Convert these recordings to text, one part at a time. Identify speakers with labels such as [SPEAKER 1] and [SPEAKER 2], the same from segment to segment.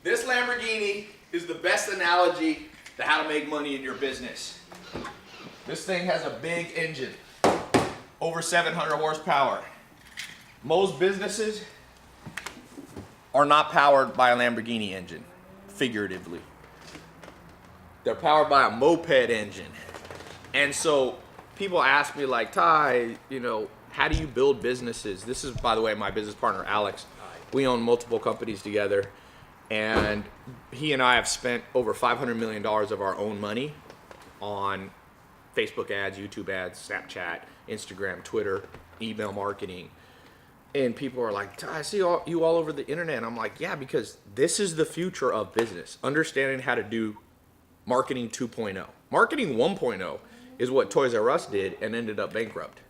[SPEAKER 1] This Lamborghini is the best analogy to how to make money in your business. This thing has a big engine, over 700 horsepower. Most businesses are not powered by a Lamborghini engine, figuratively. They're powered by a moped engine. And so people ask me like, Tai, how do you build businesses? This is, by the way, my business partner, Alex. We own multiple companies together. And he and I have spent over $500 million of our own money on Facebook ads, YouTube ads, Snapchat, Instagram, Twitter, email marketing. And people are like, I see you all over the internet. And I'm like, yeah, because this is the future of business. Understanding how to do marketing 2.0. Marketing 1.0 is what Toys R Us did and ended up bankrupt.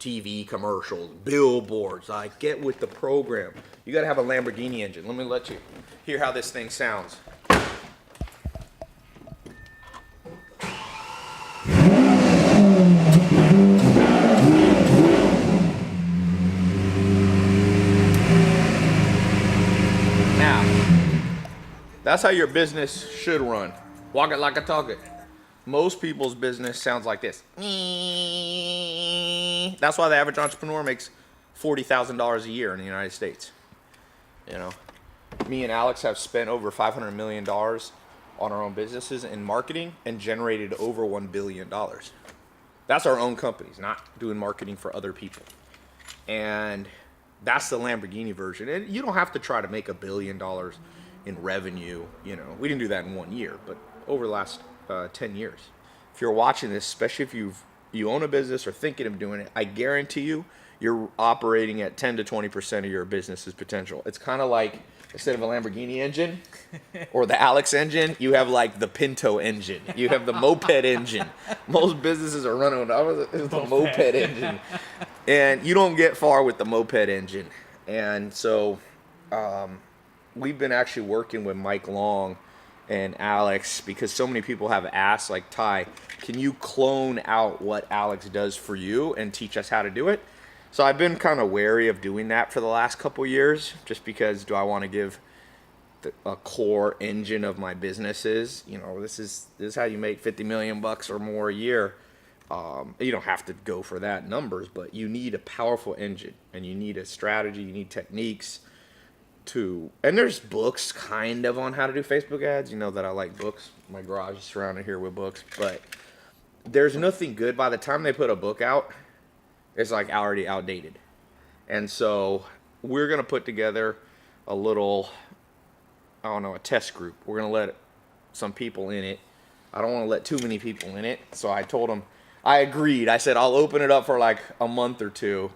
[SPEAKER 1] TV commercials, billboards, like get with the program. You gotta have a Lamborghini engine. Let me let you hear how this thing sounds. That's how your business should run. Walk it like I talk it. Most people's business sounds like this. That's why the average entrepreneur makes $40,000 a year in the United States. Me and Alex have spent over $500 million on our own businesses in marketing and generated over $1 billion. That's our own companies, not doing marketing for other people. And that's the Lamborghini version. And you don't have to try to make $1 billion in revenue. We didn't do that in 1 year, but over the last 10 years. If you're watching this, especially if you own a business or thinking of doing it, I guarantee you're operating at 10 to 20% of your business's potential. It's kind of like, instead of a Lamborghini engine or the Alex engine, you have like the Pinto engine. You have the moped engine. Most businesses are running with the moped engine. And you don't get far with the moped engine. And so we've been actually working with Mike Long and Alex because so many people have asked, like, Tai, can you clone out what Alex does for you and teach us how to do it? So I've been kind of wary of doing that for the last couple years, just because do I want to give a core engine of my businesses? This is how you make 50 million bucks or more a year. You don't have to go for that numbers, but you need a powerful engine and you need a strategy, you need techniques. And there's books kind of on how to do Facebook ads. That I like books. My garage is surrounded here with books, but there's nothing good. By the time they put a book out, it's like already outdated. And so we're going to put together a little, a test group. We're going to let some people in it. I don't want to let too many people in it. So I told them, I agreed. I said, I'll open it up for like a month or two.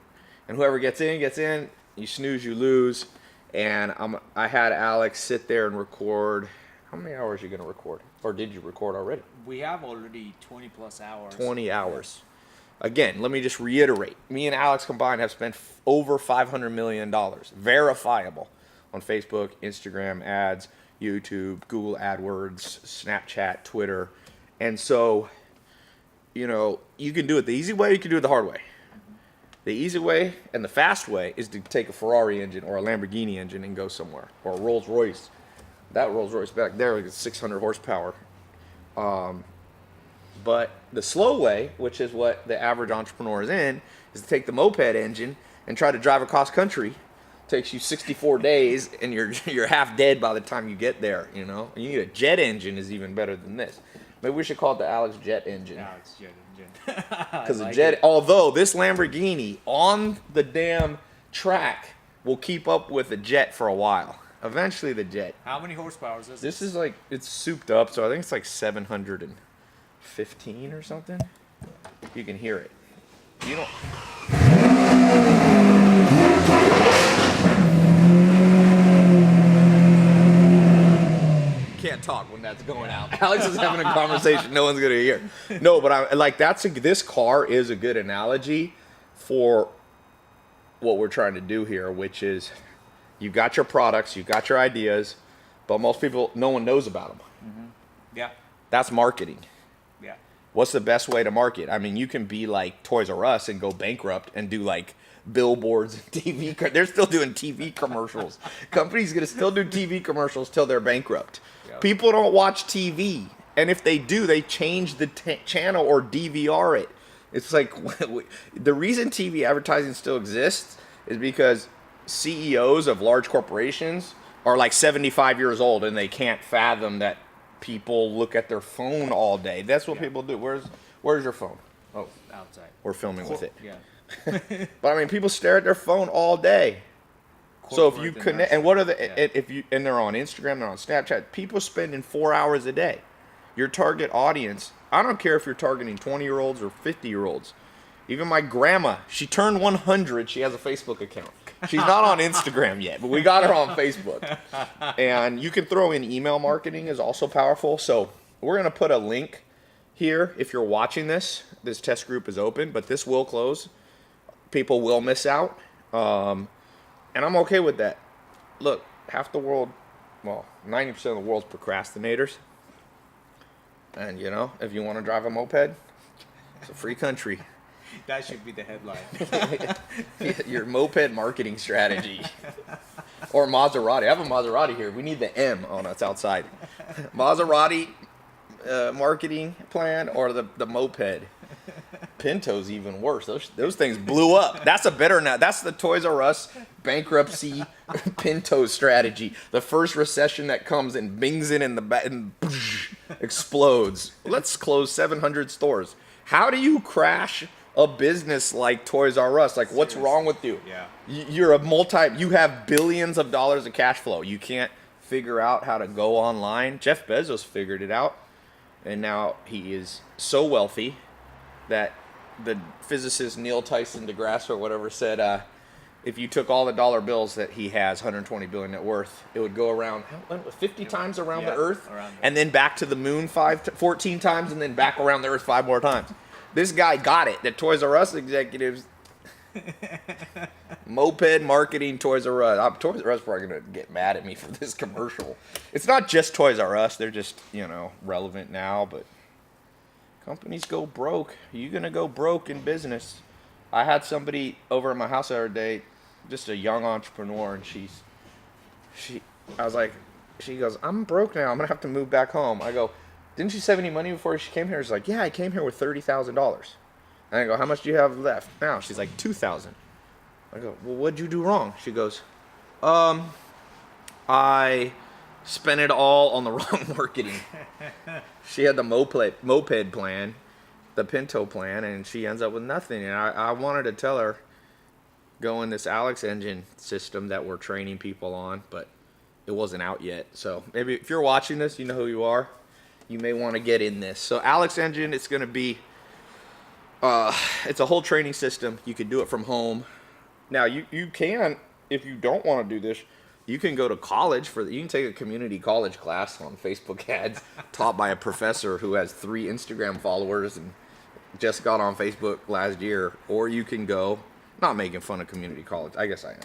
[SPEAKER 1] And whoever gets in, gets in. You snooze, you lose. And I had Alex sit there and record. How many hours are you going to record? Or did you record already?
[SPEAKER 2] We have already 20 plus hours.
[SPEAKER 1] 20 hours. Again, let me just reiterate. Me and Alex combined have spent over $500 million, verifiable, on Facebook, Instagram ads, YouTube, Google AdWords, Snapchat, Twitter. And so, you can do it the easy way, you can do it the hard way. The easy way and the fast way is to take a Ferrari engine or a Lamborghini engine and go somewhere, or a Rolls Royce. That Rolls Royce back there is 600 horsepower. But the slow way, which is what the average entrepreneur is in, is to take the moped engine and try to drive across country. It takes you 64 days and you're half dead by the time you get there. And you need a jet engine is even better than this. Maybe we should call it the Alex Jet engine.
[SPEAKER 2] Alex Jet engine.
[SPEAKER 1] Because the jet, although this Lamborghini on the damn track will keep up with the jet for a while. Eventually the jet.
[SPEAKER 2] How many horsepower is this?
[SPEAKER 1] This is like, it's souped up, so I think it's like 715 or something. You can hear it. You don't. Can't talk when that's going out. Alex is having a conversation no one's gonna hear. No, but this car is a good analogy for what we're trying to do here, which is you got your products, you got your ideas, but most people, no one knows about them.
[SPEAKER 2] Mm-hmm. Yeah.
[SPEAKER 1] That's marketing.
[SPEAKER 2] Yeah.
[SPEAKER 1] What's the best way to market? I mean, you can be like Toys R Us and go bankrupt and do like billboards and TV. They're still doing TV commercials. Companies gonna still do TV commercials till they're bankrupt.
[SPEAKER 2] Yep.
[SPEAKER 1] People don't watch TV, and if they do, they change the channel or DVR it. It's like the reason TV advertising still exists is because CEOs of large corporations are like 75 years old and they can't fathom that people look at their phone all day. That's what people do. Where's your phone? Oh,
[SPEAKER 2] Outside.
[SPEAKER 1] we're filming with it.
[SPEAKER 2] Yeah.
[SPEAKER 1] But I mean, people stare at their phone all day. So if you
[SPEAKER 2] Corporate
[SPEAKER 1] connect, and what are the,
[SPEAKER 2] yeah.
[SPEAKER 1] and they're on Instagram, they're on Snapchat. People spending 4 hours a day. Your target audience. I don't care if you're targeting 20-year-olds or 50-year-olds. Even my grandma, she turned 100. She has a Facebook account. She's not on Instagram yet, but we got her on Facebook. And you can throw in email marketing is also powerful. So we're going to put a link here. If you're watching this, this test group is open, but this will close. People will miss out. And I'm okay with that. Look, half the world, well, 90% of the world's procrastinators. And, you know, if you want to drive a moped, it's a free country.
[SPEAKER 2] That should be the headline.
[SPEAKER 1] Your moped marketing strategy. Or Maserati. I have a Maserati here. We need the M on us outside. Maserati marketing plan or the moped. Pinto's even worse. Those things blew up. That's a better now. That's the Toys R Us bankruptcy Pinto strategy. The first recession that comes and bings it in the back and explodes. Let's close 700 stores. How do you crash a business like Toys R Us? Like, what's wrong with you?
[SPEAKER 2] Yeah.
[SPEAKER 1] You're you have billions of dollars of cash flow. You can't figure out how to go online. Jeff Bezos figured it out. And now he is so wealthy that the physicist Neil Tyson deGrasse or whatever said, if you took all the dollar bills that he has, 120 billion net worth, it would go around 50 times around the Earth, and then back to the moon 14 times, and then back around the Earth 5 more times. This guy got it. The Toys R Us executives, moped marketing Toys R Us. Toys R Us probably gonna get mad at me for this commercial. It's not just Toys R Us; they're just relevant now, but. Companies go broke. You're going to go broke in business. I had somebody over at my house the other day, just a young entrepreneur, and she goes, I'm broke now. I'm going to have to move back home. I go, didn't you save any money before she came here? She's like, yeah, I came here with $30,000. And I go, how much do you have left now? She's like, $2,000. I go, well, what'd you do wrong? She goes, I spent it all on the wrong marketing. She had the moped plan, the Pinto plan, and she ends up with nothing. And I wanted to tell her, go in this Alex engine system that we're training people on, but it wasn't out yet. So maybe if you're watching this, you know who you are. You may want to get in this. So Alex engine, it's going to be, it's a whole training system. You can do it from home. Now you can, if you don't want to do this, you can go to college you can take a community college class on Facebook ads taught by a professor who has 3 Instagram followers and just got on Facebook last year. Or you can go, not making fun of community college. I guess I am.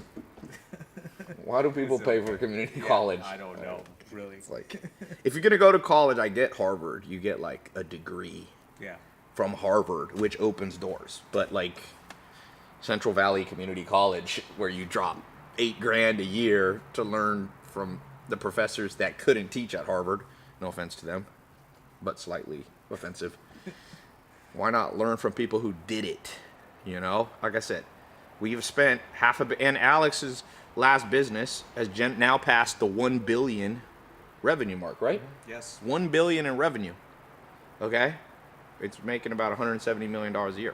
[SPEAKER 1] Why do people pay for community college?
[SPEAKER 2] I don't know, really.
[SPEAKER 1] It's like, if you're going to go to college, I get Harvard. You get like a degree from Harvard, which opens doors. But like Central Valley Community College, where you drop $8,000 a year to learn from the professors that couldn't teach at Harvard. No offense to them, but slightly offensive. Why not learn from people who did it? Like I said, we've spent and Alex's last business has now passed the 1 billion revenue mark, right?
[SPEAKER 2] Yes.
[SPEAKER 1] 1 billion in revenue. Okay? It's making about $170 million a year.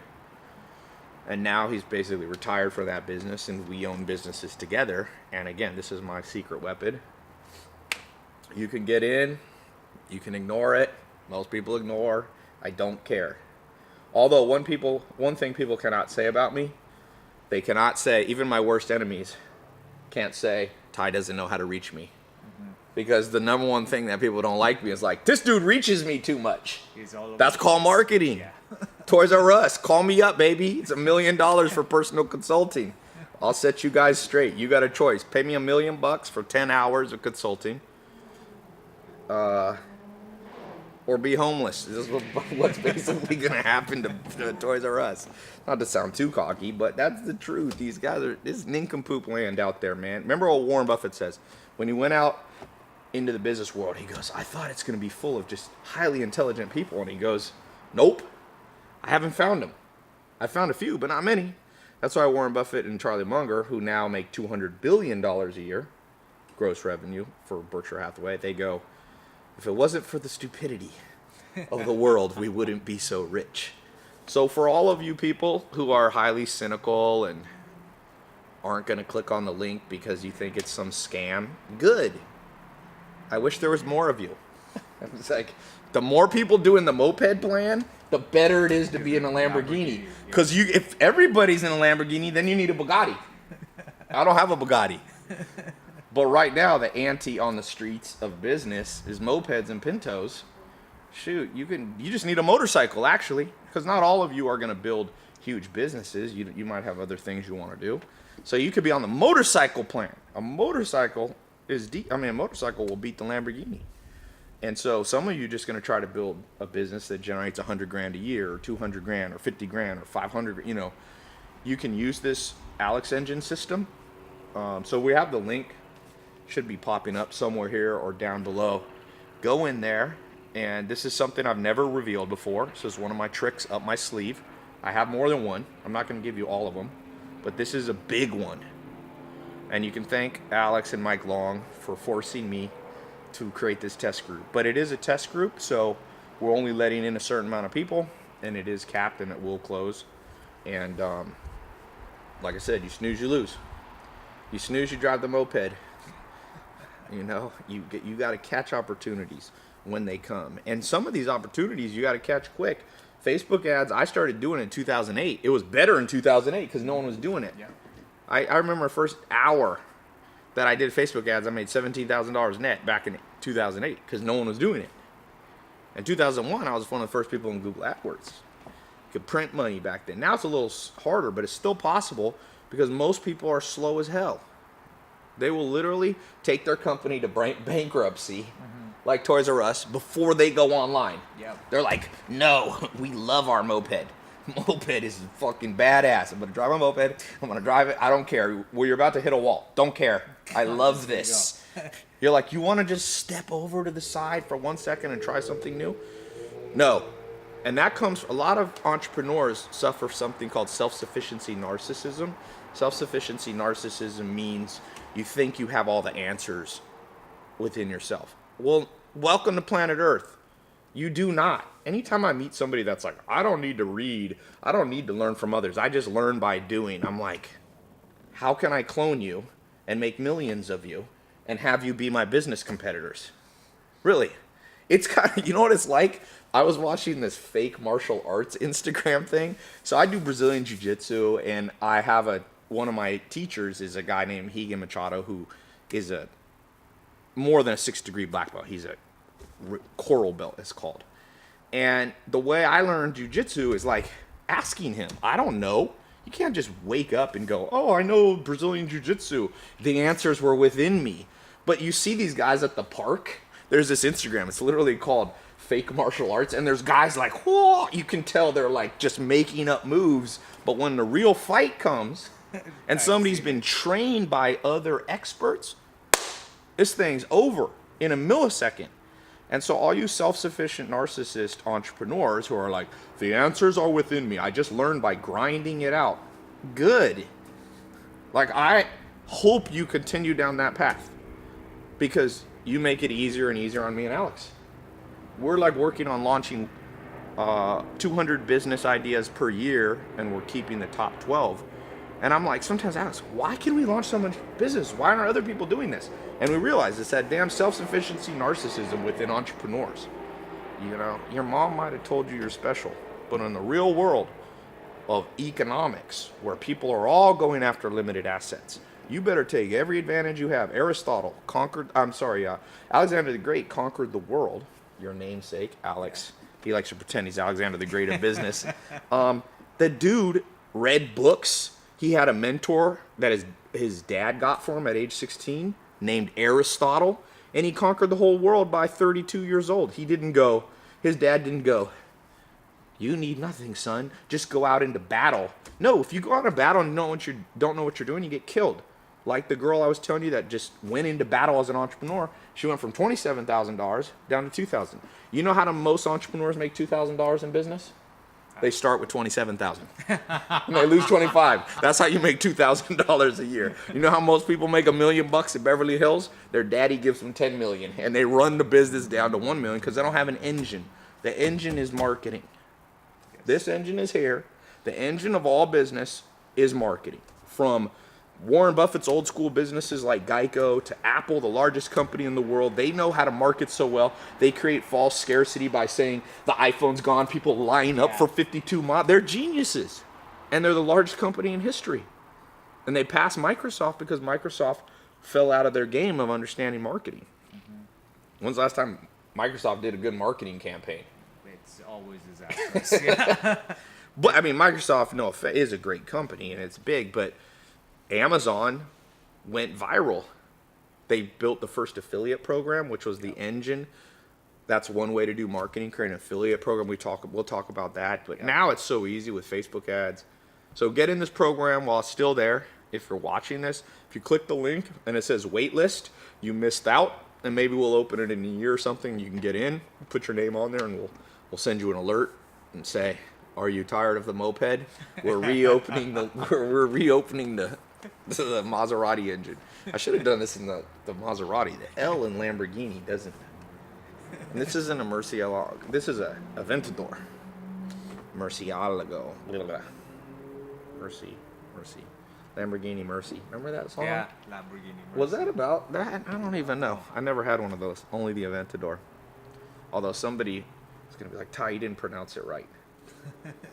[SPEAKER 1] And now he's basically retired for that business, and we own businesses together. And again, this is my secret weapon. You can get in, you can ignore it. Most people ignore. I don't care. Although one thing people cannot say about me, they cannot say, even my worst enemies can't say, Ty doesn't know how to reach me. Because the number one thing that people don't like me is like, this dude reaches me too much. That's called marketing. Yeah. Toys R Us, call me up, baby. It's $1 million for personal consulting. I'll set you guys straight. You got a choice. Pay me $1 million for 10 hours of consulting. Or or be homeless. This is what's basically going to happen to Toys R Us. Not to sound too cocky, but that's the truth. These guys are, this is nincompoop land out there, man. Remember what Warren Buffett says? When he went out into the business world, he goes, I thought it's going to be full of just highly intelligent people. And he goes, nope, I haven't found them. I found a few, but not many. That's why Warren Buffett and Charlie Munger, who now make $200 billion a year, gross revenue for Berkshire Hathaway, they go, if it wasn't for the stupidity of the world, we wouldn't be so rich. So for all of you people who are highly cynical and aren't going to click on the link because you think it's some scam, good. I wish there was more of you. It's like, the more people doing the moped plan, the better it is to be in a Lamborghini. Because if everybody's in a Lamborghini, then you need a Bugatti. I don't have a Bugatti. But right now, the ante on the streets of business is mopeds and Pintos. Shoot, you just need a motorcycle, actually, because not all of you are going to build huge businesses. You might have other things you want to do. So you could be on the motorcycle plan. A motorcycle a motorcycle will beat the Lamborghini. And so some of you are just going to try to build a business that generates $100,000 a year, or $200,000, or $50,000, or $500,000. You know, you can use this Alex engine system. So we have the link, should be popping up somewhere here or down below. Go in there, and this is something I've never revealed before. This is one of my tricks up my sleeve. I have more than one. I'm not going to give you all of them, but this is a big one. And you can thank Alex and Mike Long for forcing me to create this test group. But it is a test group, so we're only letting in a certain amount of people, and it is capped and it will close. And like I said, you snooze, you lose. You snooze, you drive the moped. You know, you got to catch opportunities when they come. And some of these opportunities you got to catch quick. Facebook ads, I started doing it in 2008. It was better in 2008 because no one was doing it.
[SPEAKER 2] Yeah.
[SPEAKER 1] I remember the first hour that I did Facebook ads, I made $17,000 net back in 2008 because no one was doing it. In 2001, I was one of the first people in Google AdWords. You could print money back then. Now it's a little harder, but it's still possible because most people are slow as hell. They will literally take their company to bankruptcy, like Toys R Us, before they go online.
[SPEAKER 2] Yep.
[SPEAKER 1] They're like, no, we love our moped. Moped is fucking badass. I'm going to drive a moped. I'm going to drive it. I don't care. Well, you're about to hit a wall. Don't care. I love this. You're like, you want to just step over to the side for 1 second and try something new? No. And that comes, a lot of entrepreneurs suffer something called self-sufficiency narcissism. Self-sufficiency narcissism means you think you have all the answers within yourself. Well, welcome to planet Earth. You do not. Anytime I meet somebody that's like, I don't need to read, I don't need to learn from others, I just learn by doing, I'm like, how can I clone you and make millions of you and have you be my business competitors? Really? It's kind of, you know what it's like? I was watching this fake martial arts Instagram thing. So I do Brazilian Jiu-Jitsu, and I have one of my teachers is a guy named Higa Machado, who is more than a 6th-degree black belt. He's a coral belt, it's called. And the way I learned jiu-jitsu is like asking him. I don't know. You can't just wake up and go, oh, I know Brazilian jiu-jitsu. The answers were within me. But you see these guys at the park. There's this Instagram. It's literally called Fake Martial Arts. And there's guys like, whoa, you can tell they're like just making up moves. But when the real fight comes and somebody's been trained by other experts, this thing's over in a millisecond. And so all you self-sufficient narcissist entrepreneurs who are like, the answers are within me, I just learned by grinding it out. Good. Like, I hope you continue down that path because you make it easier and easier on me and Alex. We're like working on launching 200 business ideas per year, and we're keeping the top 12. And I'm like, sometimes Alex, why can we launch so much business? Why aren't other people doing this? And we realize it's that damn self-sufficiency narcissism within entrepreneurs. You know, your mom might have told you you're special, but in the real world of economics, where people are all going after limited assets, you better take every advantage you have. Alexander the Great conquered the world. Your namesake, Alex. He likes to pretend he's Alexander the Great of business. The dude read books. He had a mentor that his dad got for him at age 16 named Aristotle, and he conquered the whole world by 32 years old. He didn't go, His dad didn't go, you need nothing, son. Just go out into battle. No, if you go out into battle and don't know what you're doing, you get killed. Like the girl I was telling you that just went into battle as an entrepreneur. She went from $27,000 down to $2,000. You know how most entrepreneurs make $2,000 in business? They start with $27,000 and they lose 25. That's how you make $2,000 a year. You know how most people make $1 million in Beverly Hills? Their daddy gives them $10 million, and they run the business down to $1 million because they don't have an engine. The engine is marketing. This engine is here. The engine of all business is marketing. From Warren Buffett's old school businesses like Geico to Apple, the largest company in the world, they know how to market so well. They create false scarcity by saying the iPhone's gone. People line up for 52 miles. They're geniuses. And they're the largest company in history. And they passed Microsoft because Microsoft fell out of their game of understanding marketing. When's the last time Microsoft did a good marketing campaign?
[SPEAKER 2] It's always disastrous. Yeah.
[SPEAKER 1] But I mean, Microsoft, is a great company and it's big, but Amazon went viral. They built the first affiliate program, which was the engine. That's one way to do marketing, create an affiliate program. We'll talk about that. But now it's so easy with Facebook ads. So get in this program while it's still there. If you're watching this, if you click the link and it says waitlist, you missed out, and maybe we'll open it in a year or something. You can get in, put your name on there, and we'll send you an alert and say, "Are you tired of the moped? We're reopening the the Maserati engine." I should have done this in the Maserati. The L in Lamborghini doesn't. And this isn't a Murcielago. This is a Aventador. Murcielago. Mercy. Lamborghini Mercy. Remember that song?
[SPEAKER 2] Yeah, Lamborghini.
[SPEAKER 1] Was that about that? I don't even know. I never had one of those. Only the Aventador. Although somebody is going to be like, "Tai, you didn't pronounce it right."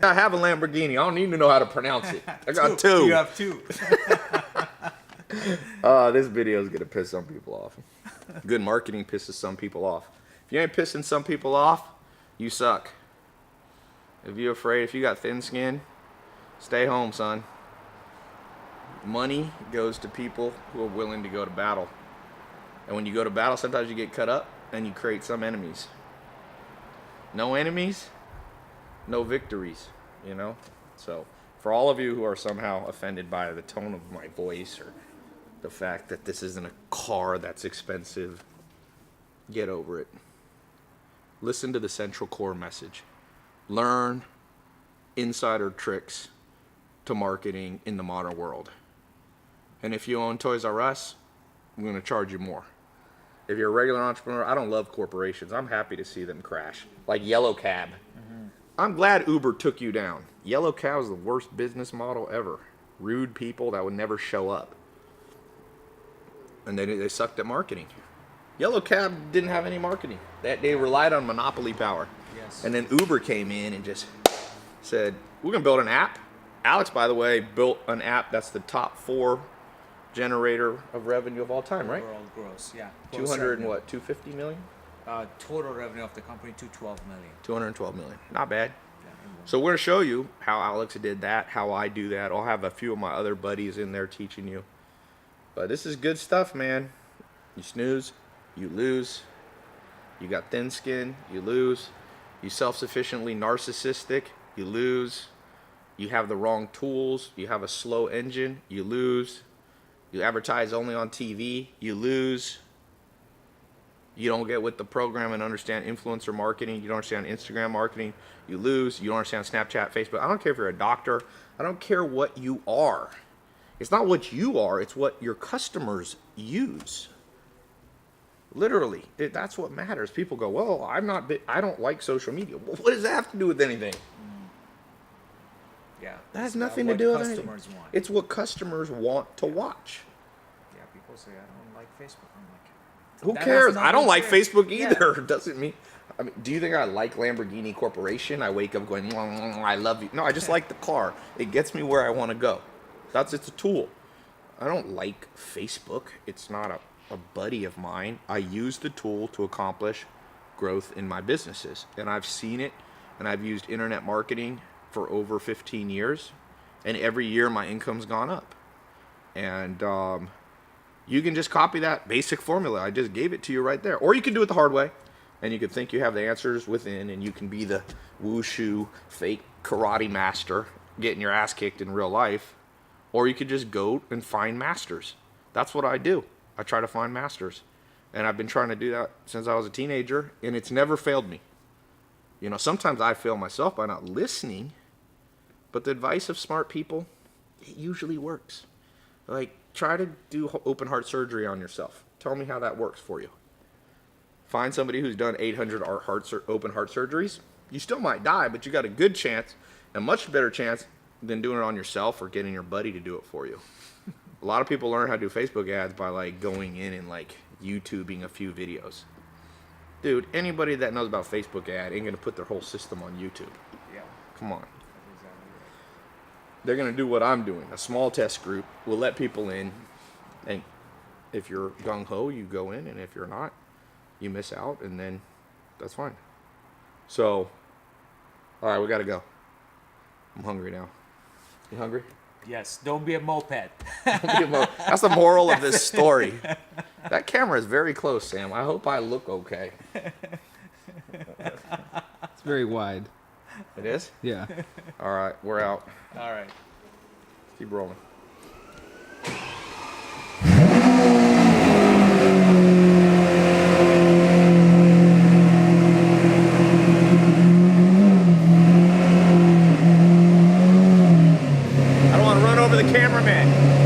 [SPEAKER 1] I have a Lamborghini. I don't need to know how to pronounce it. I got two.
[SPEAKER 2] You have two.
[SPEAKER 1] This video is going to piss some people off. Good marketing pisses some people off. If you ain't pissing some people off, you suck. If you're afraid, if you got thin skin, stay home, son. Money goes to people who are willing to go to battle. And when you go to battle, sometimes you get cut up and you create some enemies. No enemies, no victories, So for all of you who are somehow offended by the tone of my voice or the fact that this isn't a car that's expensive, get over it. Listen to the central core message. Learn insider tricks to marketing in the modern world. And if you own Toys R Us, I'm going to charge you more. If you're a regular entrepreneur, I don't love corporations. I'm happy to see them crash. Like Yellow Cab. I'm glad Uber took you down. Yellow Cab is the worst business model ever. Rude people that would never show up. And they sucked at marketing. Yellow Cab didn't have any marketing. They relied on monopoly power.
[SPEAKER 2] Yes.
[SPEAKER 1] And then Uber came in and just said, "We're going to build an app." Alex, by the way, built an app that's the top 4 generator of revenue of all time, right?
[SPEAKER 2] Overall gross, yeah.
[SPEAKER 1] 200 and what, 250 million?
[SPEAKER 2] Total revenue of the company, 212 million.
[SPEAKER 1] 212 million. Not bad.
[SPEAKER 2] Yeah,
[SPEAKER 1] So we're going to show you how Alex did that, how I do that. I'll have a few of my other buddies in there teaching you. But this is good stuff, man. You snooze, you lose. You got thin skin, you lose. You self-sufficiently narcissistic, you lose. You have the wrong tools, you have a slow engine, you lose. You advertise only on TV, you lose. You don't get with the program and understand influencer marketing, you don't understand Instagram marketing, you lose. You don't understand Snapchat, Facebook. I don't care if you're a doctor. I don't care what you are. It's not what you are, it's what your customers use. Literally, that's what matters. People go, "Well, I don't like social media." Well, what does that have to do with anything?
[SPEAKER 2] Yeah.
[SPEAKER 1] That has nothing to do with anything.
[SPEAKER 2] customers want.
[SPEAKER 1] It's what customers want to watch.
[SPEAKER 2] Yeah, people say, "I don't like Facebook." I'm like,
[SPEAKER 1] Who
[SPEAKER 2] that
[SPEAKER 1] cares?
[SPEAKER 2] has
[SPEAKER 1] I don't like
[SPEAKER 2] nothing to do-
[SPEAKER 1] Facebook either. Doesn't mean. I mean, do you think I like Lamborghini Corporation? I wake up going, "I love you." No, I just like the car. It gets me where I want to go. It's a tool. I don't like Facebook. It's not a buddy of mine. I use the tool to accomplish growth in my businesses. And I've seen it, and I've used internet marketing for over 15 years. And every year my income's gone up. And you can just copy that basic formula. I just gave it to you right there. Or you can do it the hard way. And you can think you have the answers within, and you can be the wushu fake karate master getting your ass kicked in real life. Or you could just go and find masters. That's what I do. I try to find masters. And I've been trying to do that since I was a teenager, and it's never failed me. You know, sometimes I fail myself by not listening, but the advice of smart people, it usually works. Like, try to do open heart surgery on yourself. Tell me how that works for you. Find somebody who's done 800 open heart surgeries. You still might die, but you got a good chance, a much better chance than doing it on yourself or getting your buddy to do it for you. A lot of people learn how to do Facebook ads by like going in and like YouTubing a few videos. Dude, anybody that knows about Facebook ad ain't gonna put their whole system on YouTube.
[SPEAKER 2] Yeah.
[SPEAKER 1] Come on.
[SPEAKER 2] That's exactly right.
[SPEAKER 1] They're gonna do what I'm doing. A small test group will let people in, and if you're gung-ho, you go in, and if you're not, you miss out, and then that's fine. So, all right, we gotta go. I'm hungry now. You hungry?
[SPEAKER 2] Yes. Don't be a moped.
[SPEAKER 1] That's the moral of this story. That camera is very close, Sam. I hope I look okay.
[SPEAKER 3] It's very wide.
[SPEAKER 1] It is?
[SPEAKER 3] Yeah.
[SPEAKER 1] All right, we're out.
[SPEAKER 2] All right.
[SPEAKER 1] Keep rolling. I don't want to run over the cameraman.